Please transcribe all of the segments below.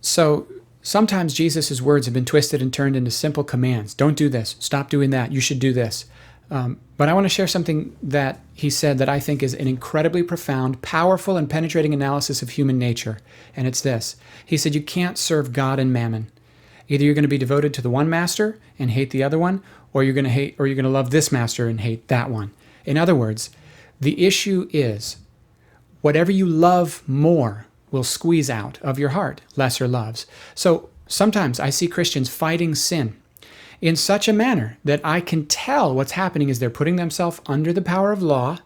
So sometimes Jesus' words have been twisted and turned into simple commands. Don't do this. Stop doing that. You should do this. But I want to share something that he said that I think is an incredibly profound, powerful, and penetrating analysis of human nature. And it's this. He said, you can't serve God and mammon. Either you're going to be devoted to the one master and hate the other one, or you're going to love this master and hate that one. In other words, the issue is whatever you love more will squeeze out of your heart lesser loves. So sometimes I see Christians fighting sin in such a manner that I can tell what's happening is they're putting themselves under the power of law,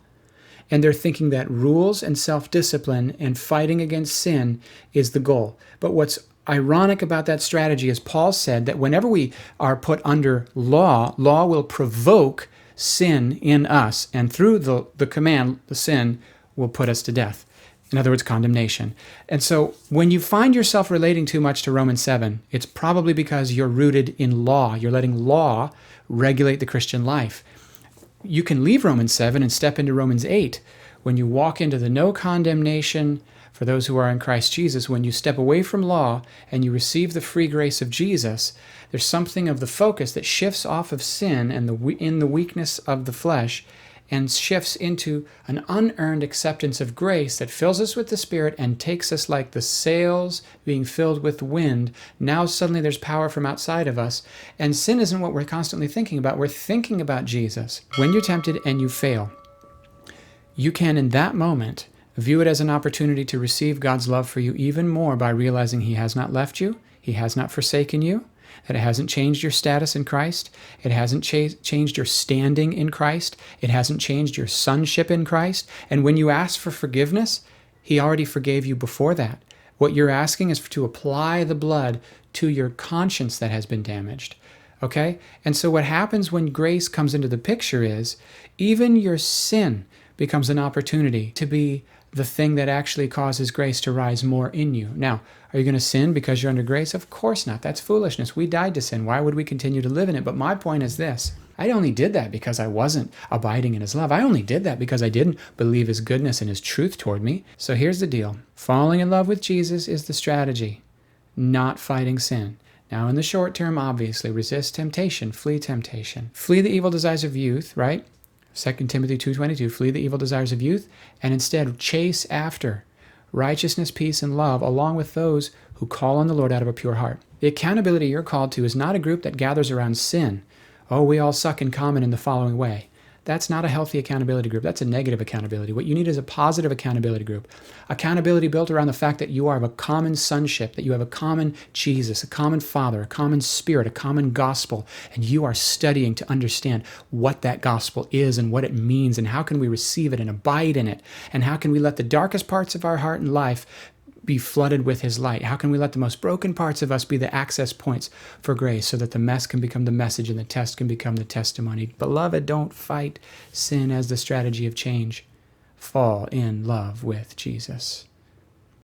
and they're thinking that rules and self-discipline and fighting against sin is the goal. But what's ironic about that strategy is Paul said that whenever we are put under law, law will provoke sin in us, and through the command, the sin will put us to death. In other words, condemnation. And so when you find yourself relating too much to Romans 7, it's probably because you're rooted in law. You're letting law regulate the Christian life. You can leave Romans 7 and step into Romans 8. When you walk into the no condemnation for those who are in Christ Jesus, when you step away from law and you receive the free grace of Jesus, there's something of the focus that shifts off of sin and in the weakness of the flesh, and shifts into an unearned acceptance of grace that fills us with the Spirit and takes us like the sails being filled with wind. Now suddenly there's power from outside of us, and sin isn't what we're constantly thinking about. We're thinking about Jesus. When you're tempted and you fail, you can in that moment view it as an opportunity to receive God's love for you even more by realizing He has not left you, He has not forsaken you, that it hasn't changed your status in Christ, it hasn't changed your standing in Christ, it hasn't changed your sonship in Christ. And when you ask for forgiveness, He already forgave you before that. What you're asking is to apply the blood to your conscience that has been damaged. Okay? And so what happens when grace comes into the picture is even your sin becomes an opportunity to be the thing that actually causes grace to rise more in you. Now, are you going to sin because you're under grace? Of course not. That's foolishness. We died to sin. Why would we continue to live in it? But my point is this. I only did that because I wasn't abiding in His love. I only did that because I didn't believe His goodness and His truth toward me. So here's the deal. Falling in love with Jesus is the strategy, not fighting sin. Now, in the short term, obviously, resist temptation, flee temptation. Flee the evil desires of youth, right? 2 Timothy 2:22, flee the evil desires of youth, and instead chase after righteousness, peace, and love, along with those who call on the Lord out of a pure heart. The accountability you're called to is not a group that gathers around sin. Oh, we all suck in common in the following way. That's not a healthy accountability group. That's a negative accountability. What you need is a positive accountability group. Accountability built around the fact that you are of a common sonship, that you have a common Jesus, a common Father, a common Spirit, a common gospel, and you are studying to understand what that gospel is and what it means and how can we receive it and abide in it, and how can we let the darkest parts of our heart and life be flooded with His light? How can we let the most broken parts of us be the access points for grace so that the mess can become the message and the test can become the testimony? Beloved, don't fight sin as the strategy of change. Fall in love with Jesus.